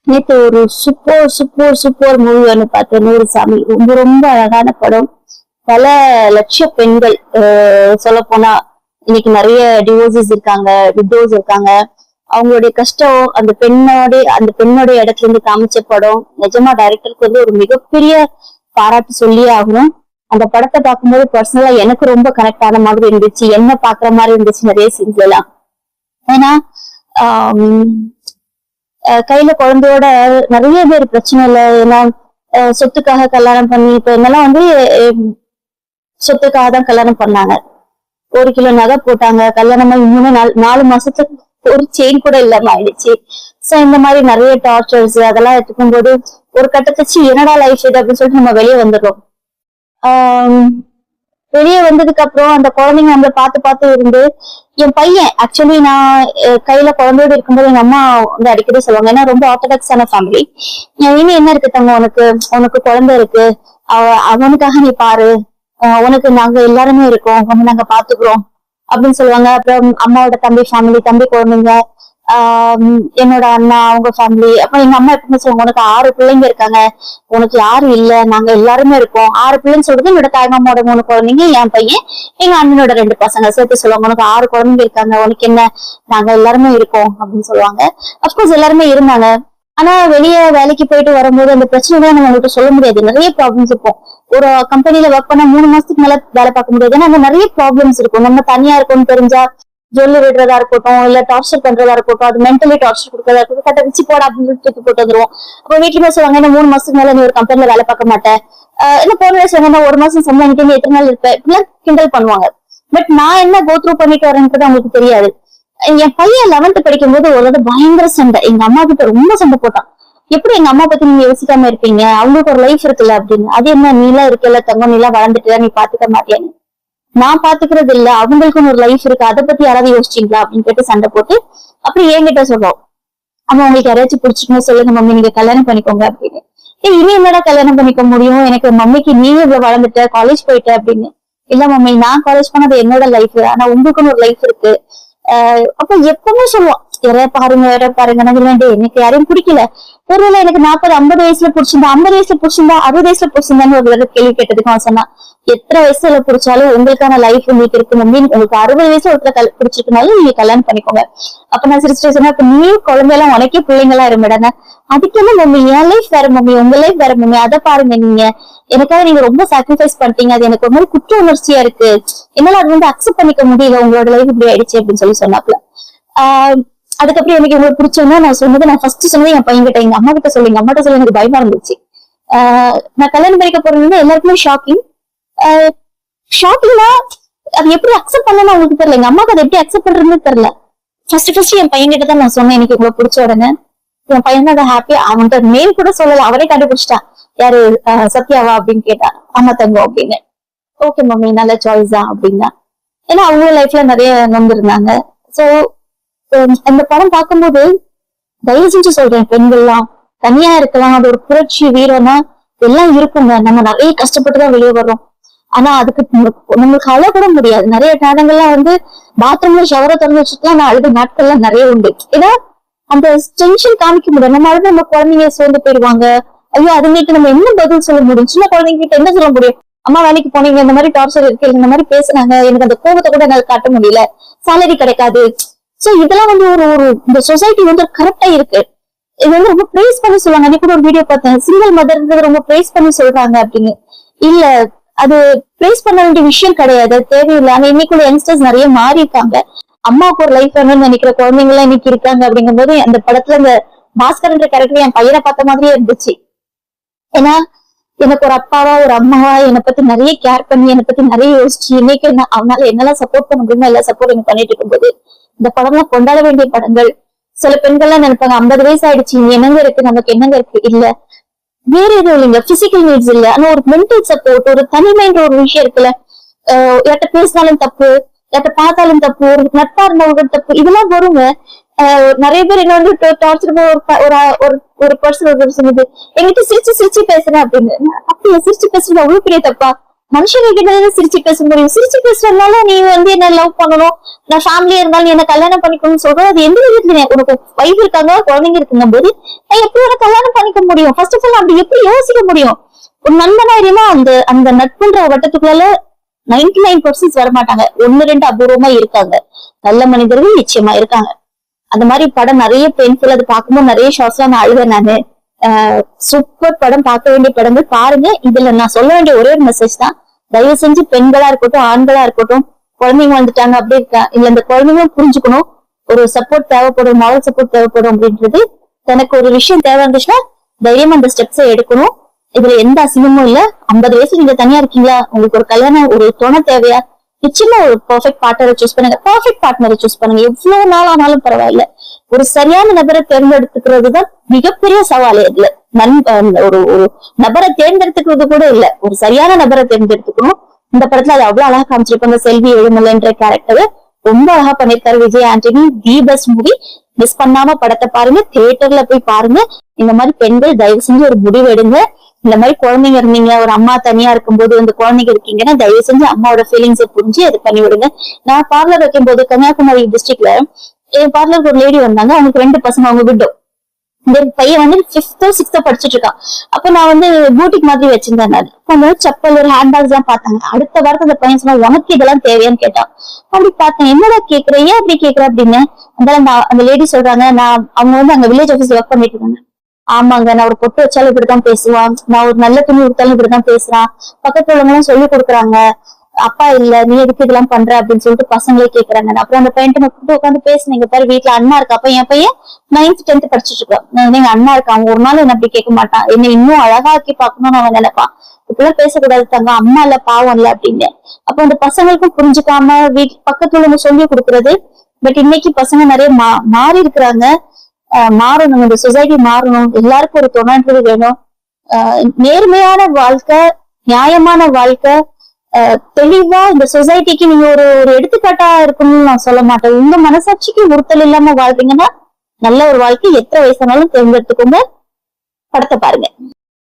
நேத்து ஒரு super super super movie ஒண்ணு பார்த்தேன். நூறு சாமி. ரொம்ப ரொம்ப அழகான படம். பல லட்ச பெண்கள் சொல்ல போனா இன்னைக்கு நிறைய டிவோர்சஸ் இருக்காங்க, விடோஸ் இருக்காங்க. அவங்களுடைய கஷ்டம் அந்த பெண்ணோட இடத்துல இருந்து காமிச்ச படம். நிஜமா டைரக்டருக்கு வந்து ஒரு மிகப்பெரிய பாராட்டு சொல்லியே ஆகணும். அந்த படத்தை பார்க்கும்போது பர்சனலா எனக்கு ரொம்ப கனெக்ட் ஆன மாதிரி இருந்துச்சு. என்ன பாக்குற மாதிரி இருந்துச்சு நிறைய சீன்ஸ் எல்லாம். ஏன்னா ஆஹ் கையில குழந்தையோட நிறைய பேர் பிரச்சனை இல்லை. ஏன்னா சொத்துக்காக கல்யாணம் பண்ணி இப்ப என்னெல்லாம் வந்து சொத்துக்காக தான் கல்யாணம் பண்ணாங்க. 1 கிலோ நகை போட்டாங்க. கல்யாணமா இன்னும் 4 மாசத்துக்கு ஒரு செயின் கூட இல்லாம ஆயிடுச்சு. சோ இந்த மாதிரி நிறைய டார்ச்சர்ஸ் அதெல்லாம் எடுத்துக்கும் போது ஒரு கட்டத்துச்சு என்னடா லைஃப் இது அப்படின்னு சொல்லிட்டு நம்ம வெளியே வந்துடுறோம். ஆஹ் வெளியே வந்ததுக்கு அப்புறம் அந்த குழந்தைங்க நம்மள பார்த்து பார்த்து இருந்து என் பையன் ஆக்சுவலி நான் கையில குழந்தையோட இருக்கும்போது எங்க அம்மா வந்து அடிக்கடி சொல்லுவாங்க. ஏன்னா ரொம்ப ஆர்த்தடாக்ஸான ஃபேமிலி. இனி என்ன இருக்கு தங்க, உனக்கு உனக்கு குழந்தை இருக்கு, அவனுக்காக நீ பாரு, உனக்கு நாங்க எல்லாருமே இருக்கோம், உன்னை நாங்க பாத்துக்கிறோம் அப்படின்னு சொல்லுவாங்க. அப்புறம் அம்மாவோட தம்பி ஃபேமிலி, தம்பி குழந்தைங்க, என்னோட அண்ணா அவங்க ஃபேமிலி. அப்ப எங்க அம்மா எப்பவுமே சொல்லுவாங்க, உனக்கு 6 பிள்ளைங்க இருக்காங்க, உனக்கு யாரும் இல்ல, நாங்க எல்லாருமே இருக்கோம். 6 பிள்ளைன்னு சொல்றது என்னோட தாய்மாமோட 3 குழந்தைங்க, என் பையன், எங்க அண்ணனோட 2 பசங்க சேர்த்து சொல்லுவாங்க. உனக்கு 6 குழந்தைங்க இருக்காங்க, உனக்கு என்ன, நாங்க எல்லாருமே இருக்கோம் அப்படின்னு சொல்லுவாங்க. அப்கோர்ஸ் எல்லாருமே இருந்தாங்க. ஆனா வெளியே வேலைக்கு போயிட்டு வரும்போது அந்த பிரச்சனைகளை நம்ம உங்களுக்கு சொல்ல முடியாது. நிறைய ப்ராப்ளம்ஸ் இருக்கும். ஒரு கம்பெனில ஒர்க் பண்ணா 3 மாசத்துக்கு மேல வேலை பார்க்க முடியாது. ஏன்னா அங்க நிறைய ப்ராப்ளம்ஸ் இருக்கும். நம்ம தனியா இருக்கும்னு தெரிஞ்சா ஜொல்லு விடுறதா இருக்கட்டும், இல்ல டார்ச்சர் பண்றதா இருக்கட்டும், அது மென்டலி டார்ச்சர் கொடுக்கறதா இருக்கட்டும், கட்ட வச்சு போட அப்படின்னு தூக்கி போட்டு வந்துருவோம். அப்ப வீட்டுல சொல்லுவாங்க, என்ன 3 மாசத்துக்கு மேல நீ ஒரு கம்பெனில வேலை பார்க்க மாட்டேன், இல்ல போன சொல்லுங்க 1 மாசம் சம்பளம் வாங்கிட்டு எத்தனை நாள் இருப்பேன், இப்படிலாம் கிண்டல் பண்ணுவாங்க. பட் நான் என்ன கோ த்ரூ பண்ணிட்டு வரேன்றது அவங்களுக்கு தெரியாது. என் பையன் 11th படிக்கும் போது ஒரு பயங்கர சண்டை, எங்க அம்மா கிட்ட ரொம்ப சண்டை போட்டான். எப்படி எங்க அம்மா பத்தி நீங்க யோசிக்காம இருப்பீங்க, அவங்களுக்கு ஒரு லைஃப் இருக்குல்ல அப்படின்னு. அது என்ன, நீலாம் இருக்கல தங்கம், நீலாம் வளர்ந்துட்டு நீ பாத்துக்க மாட்டியான்னு. நான் பாத்துக்கிறது இல்ல, அவங்களுக்குன்னு ஒரு லைஃப் இருக்கு, அதை பத்தி யாராவது யோசிச்சீங்களா அப்படின்னு கேட்டு சண்டை போட்டு அப்புறம் என்கிட்ட சொல்லுவோம், அம்மா உங்களுக்கு யாராச்சும் பிடிச்சிக்கணும் சொல்லுங்க மம்மி, நீங்க கல்யாணம் பண்ணிக்கோங்க அப்படின்னு. இனி என்னடா கல்யாணம் பண்ணிக்க முடியும், எனக்கு மம்மிக்கு நீ இவ்வளவு வளர்ந்துட்ட, காலேஜ் போயிட்ட அப்படின்னு. இல்ல மம்மி, நான் காலேஜ் பண்ணது என்னோட லைஃப், ஆனா உங்களுக்குன்னு ஒரு லைஃப் இருக்கு. அப்ப எப்பவுமே சொல்லுவோம், யாரையா பாருங்க நான் எனக்கு யாரையும் பிடிக்கல. ஒருவேளை எனக்கு 40-50 வயசுல பிடிச்சிருந்தா, 50 வயசுல பிடிச்சிருந்தா, 60 வயசுல பிடிச்சிருந்தான்னு ஒரு தடவை கேள்வி கேட்டதுக்கு அவன் சொன்னா, எத்தனை வயசுல பிடிச்சாலும் உங்களுக்கான லைஃப் உங்களுக்கு இருக்கு மம்மி, உங்களுக்கு 60 வயசுல ஒருத்தர் பிடிச்சிருக்கனாலும் நீங்க கல்யாணம் பண்ணிக்கோங்க. அப்ப நான் சிரிச்சிட்டு சொன்னா, இப்ப நீ குழந்தையெல்லாம் உனக்கே பிள்ளைங்களா இருமிடான, அதுக்கு என்ன மம்மி, என் லைஃப் வேற மம்மி, உங்க லைஃப் வேற மம்மி, அதை பாருங்க நீங்க, எனக்காக நீங்க ரொம்ப சாக்ரிஃபைஸ் பண்ணிட்டீங்க, அது எனக்கு ஒரு மாதிரி குற்ற உணர்ச்சியா இருக்கு, என்னால அது வந்து அக்செப்ட் பண்ணிக்க முடியல, உங்களோட லைஃப் இப்படி ஆயிடுச்சு அப்படின்னு சொல்லி சொன்னாப்ல. அதுக்கப்புறம் எனக்கு இவ்வளவு பிடிச்சதுன்னா நான் சொன்னது, நான் ஃபர்ஸ்ட் சொன்னது என் பையன் கிட்ட, எங்க அம்மா கிட்ட சொல்லி, எங்க அம்மாட்ட சொல்லி எனக்கு பயமா இருந்துச்சு. நான் கல்யாணம் பண்ணிக்க போறது எல்லாருக்குமே ஷாக்கிங். ஷாக்கிங்னா அது எப்படி அக்செப்ட் பண்ணணும் அவங்களுக்கு தெரியல, எங்க அம்மாக்கு அதை எப்படி அக்செப்ட் பண்றதுன்னு தெரியல. ஃபர்ஸ்ட் என் பையன் கிட்ட தான் நான் சொன்னேன் எனக்கு இவ்வளவு பிடிச்ச உடனே. என் பையன் தான் அதை ஹாப்பியா, அவன்கிட்ட நேம் கூட சொல்லல, அவரே கண்டுபிடிச்சிட்டான். யாரு, சத்யாவா அப்படின்னு கேட்டா. ஆமா தங்கம் அப்படின்னு. ஓகே மம்மி, நல்ல சாய்ஸ் தான் அப்படின்னா. ஏன்னா அவங்க லைஃப்ல நிறைய நம்பிருந்தாங்க. சோ அந்த படம் பார்க்கும்போது தயவு செஞ்சு சொல்றேன், பெண்கள்லாம் தனியா இருக்கலாம், அது ஒரு புரட்சி வீரம்னா எல்லாம் இருக்குங்க. நம்ம நிறைய கஷ்டப்பட்டுதான் வெளியே வர்றோம். ஆனா அதுக்கு நம்மளுக்கு அழ கூட முடியாது. நிறைய நேரங்கள்லாம் வந்து பாத்ரூம்ல ஷவரை திறந்து வச்சுட்டுலாம் நான் அழுத நாட்கள்லாம் நிறைய உண்டு. ஏன்னா அந்த டென்ஷன் காமிக்க முடியாது. நம்ம அழுது நம்ம குழந்தைங்க சோர்ந்து போயிடுவாங்க. ஐயோ அதுங்களுக்கு நம்ம என்ன பதில் சொல்ல முடியும், சின்ன குழந்தைங்க கிட்ட என்ன சொல்ல முடியும், அம்மா வேலைக்கு போனீங்க, இந்த மாதிரி டார்ச்சர் இருக்கு, இந்த மாதிரி பேசுனாங்க, எனக்கு அந்த கோபத்தை கூட என்னால காட்ட முடியல, சேலரி கிடைக்காது. சோ இதெல்லாம் வந்து ஒரு இந்த சொசைட்டி வந்து கரெக்டா இருக்கு. இது வந்து ரொம்ப பிரைஸ் பண்ணி சொல்லுவாங்க. அன்னைக்கு கூட ஒரு வீடியோ பார்த்தேன், சிங்கிள் மதர் ரொம்ப பிரைஸ் பண்ணி சொல்றாங்க அப்படின்னு. இல்ல, அது பிரைஸ் பண்ண வேண்டிய விஷயம் கிடையாது, தேவையில்லை. ஆனா இன்னைக்குள்ள யங்ஸ்டர்ஸ் நிறைய மாறி இருக்காங்க. அம்மாவுக்கு ஒரு லைஃப் வேணும்னு நினைக்கிற குழந்தைங்க எல்லாம் இன்னைக்கு இருக்காங்க. அப்படிங்கும் போது அந்த படத்துல இந்த பாஸ்கர்ன்ற கேரக்டர் என் பையனை பார்த்த மாதிரியே இருந்துச்சு. ஏன்னா எனக்கு ஒரு அப்பாவா ஒரு அம்மாவா என்னை பத்தி நிறைய கேர் பண்ணி என்னை பத்தி நிறைய யோசிச்சு இன்னைக்கு அவனால என்னெல்லாம் சப்போர்ட் பண்ண முடியுமோ எல்லா சப்போர்ட் எனக்கு பண்ணிட்டு இருக்கும்போது இந்த படம்லாம் கொண்டாட வேண்டிய படங்கள். சில பெண்கள்லாம் நினைப்பாங்க 50 வயசு ஆயிடுச்சு, என்னங்க இருக்கு, நமக்கு என்னங்க இருக்கு. இல்ல, வேற எதுவும் இல்லைங்க, பிசிக்கல் நீட்ஸ் இல்ல, ஆனா ஒரு மென்டல் சப்போர்ட், ஒரு தனிமைன்ற ஒரு விஷயம் இருக்குல்ல. யார்கிட்ட பேசினாலும் தப்பு, யார்கிட்ட பார்த்தாலும் தப்பு, ஒரு நட்பா இருந்தவங்க தப்பு, இதெல்லாம் வருங்க. நிறைய பேர் என்ன வந்து டார்ச்சர் ஒரு பர்சன் சொன்னது, எங்கிட்ட சிரிச்சு சிரிச்சு பேசுறேன் அப்படின்னு. அப்படியே சிரிச்சு பேசுறது அவ்வளவு பெரிய தப்பா? மனுஷங்க கிட்ட சிரிச்சு பேச முடியும். சிரிச்சு பேசுறதுனால நீ என்ன லவ் பண்ணணும், நான் ஃபேமிலியா இருந்தாலும் என்ன கல்யாணம் பண்ணிக்கணும்னு சொல்றோம். அது எந்த விதத்துல உனக்கு வைஃப் இருக்காங்க, குழந்தைங்க இருக்குங்க போது நான் எப்படி உனக்கு கல்யாணம் பண்ணிக்க முடியும்? ஃபர்ஸ்ட் ஆஃப் ஆல் அப்படி எப்படி யோசிக்க முடியும்? ஒரு நண்பனா இருந்தா அந்த அந்த நட்புன்ற வட்டத்துக்குள்ள 99% வரமாட்டாங்க. 1-2 அபூர்வமா இருக்காங்க. நல்ல மனிதர்கள் நிச்சயமா இருக்காங்க. அந்த மாதிரி படம் நிறைய பெயின்ஃபுல். அது பார்க்கும்போது நிறைய ஷார்ட்ஸ் எல்லாம் நான் அழுவேன் நானு. சூப்பர் படம், பார்க்க வேண்டிய படங்கள் பாருங்க. இதுல நான் சொல்ல வேண்டிய ஒரே ஒரு மெசேஜ் தான், தயவு செஞ்சு பெண்களா இருக்கட்டும் ஆண்களா இருக்கட்டும், குழந்தைங்க வந்துட்டாங்க அப்படி இருக்கா இல்ல, இந்த குழந்தைங்களும் புரிஞ்சுக்கணும் ஒரு சப்போர்ட் தேவைப்படும், மாரல் சப்போர்ட் தேவைப்படும் அப்படின்றது. தனக்கு ஒரு விஷயம் தேவை இருந்துச்சுன்னா தைரியமா அந்த ஸ்டெப்ஸை எடுக்கணும். இதுல எந்த அசிங்கமும் இல்ல. 50 வயசு நீங்க தனியா இருக்கீங்களா, உங்களுக்கு ஒரு கல்யாணம் ஒரு துணை தேவையா, நிச்சயமா ஒரு பெர்ஃபெக்ட் பார்ட்னரை சூஸ் பண்ணுங்க. பெர்ஃபெக்ட் பார்ட்னரை சூஸ் பண்ணுங்க. எவ்வளவு நாள் ஆனாலும் பரவாயில்ல. ஒரு சரியான நபரை தேர்ந்தெடுத்துக்கிறது தான் மிகப்பெரிய சவால். இதுல ஒரு ஒரு நபரை தேர்ந்தெடுத்துக்கிறது கூட இல்ல, ஒரு சரியான நபரை தேர்ந்தெடுத்துக்கணும். இந்த படத்துல அது அவ்வளவு அழகா காமிச்சிருப்பாங்க. செல்வி எழுமலைன்ற கேரக்டர் ரொம்ப அழகா பண்ணிருக்காரு Vijay Antony. The best movie. Miss பண்ணாம படத்தை பாருங்க, தியேட்டர்ல போய் பாருங்க. இந்த மாதிரி பெண்கள் தயவு செஞ்சு ஒரு முடிவு எடுங்க. இந்த மாதிரி குழந்தைங்க இருந்தீங்க, ஒரு அம்மா தனியா இருக்கும்போது இந்த குழந்தைங்க இருக்கீங்கன்னா தயவு செஞ்சு அம்மாவோட ஃபீலிங்ஸை புரிஞ்சு அது பண்ணி விடுங்க. நான் பார்லர் வைக்கும் போது கன்னியாகுமரி டிஸ்ட்ரிக்ட்ல என் பார்லருக்கு ஒரு லேடி வந்தாங்க. அவங்களுக்கு 2 பசங்க. அவங்க விட்டோம். இந்த பையன் 5th 6th படிச்சுட்டு இருக்கான். அப்ப நான் பூட்டிக் மாதிரி வச்சிருந்தேன். நான் கொஞ்சம் செப்பல் ஒரு ஹேண்ட் பேக்ஸ் எல்லாம் பார்த்தாங்க. அடுத்த வாரத்தை அந்த பையன் சொன்னா, உனக்கு இதெல்லாம் தேவையான்னு கேட்டான். அப்படி பார்த்தேன், என்னடா கேக்குற, ஏன் அப்படி கேக்குற அப்படின்னு. அந்த லேடி சொல்றாங்க, அவங்க அங்க வில்லேஜ் ஆபீஸ் ஒர்க் பண்ணிட்டு இருக்காங்க. ஆமாங்க, நான் ஒரு பொட்டு வச்சாலும் இப்படித்தான் பேசுவான், நான் ஒரு நல்ல துணி கொடுத்தாலும் இப்படித்தான் பேசுறான், பக்கத்துல உள்ளவங்க எல்லாம் சொல்லி கொடுக்குறாங்க, அப்பா இல்ல நீ எதுக்கு இதெல்லாம் பண்ற அப்படின்னு சொல்லிட்டு பசங்களே கேக்குறாங்க. அப்புறம் அந்த பையன் கூப்பிட்டு உட்காந்து பேசுனீங்க பாரு, வீட்டுல அண்ணா இருக்கா. அப்ப என் பையன் 9th 10th படிச்சுட்டு இருக்கான். எங்க அண்ணா இருக்கான், ஒரு நாள் என்ன அப்படி கேட்க மாட்டான், என்ன இன்னும் அழகாக்கி பாக்கணும்னு அவன் நினைப்பான். இப்பெல்லாம் பேசக்கூடாது தங்க, அம்மா இல்ல பாவம் இல்ல அப்படின்னு. அப்ப அந்த பசங்களுக்கும் புரிஞ்சுக்காம வீட்டு பக்கத்துல உள்ளவங்க சொல்லி கொடுக்கறது. பட் இன்னைக்கு பசங்க நிறைய மாறி இருக்கிறாங்க. மாறணும், இந்த சொசைட்டி மாறணும். எல்லாருக்கும் ஒரு துணைன்றது வேணும். நேர்மையான வாழ்க்கை, நியாயமான வாழ்க்கை, தெளிவா இந்த சொசைட்டிக்கு நீங்க ஒரு எடுத்துக்காட்டா இருக்கணும்னு நான் சொல்ல மாட்டேன். உங்க மனசாட்சிக்கு உறுத்தல் இல்லாம வாழ்றீங்கன்னா நல்ல ஒரு வாழ்க்கை எத்தனை வயசானாலும் தேர்ந்தெடுத்துக்கோங்க. படத்தை பாருங்க.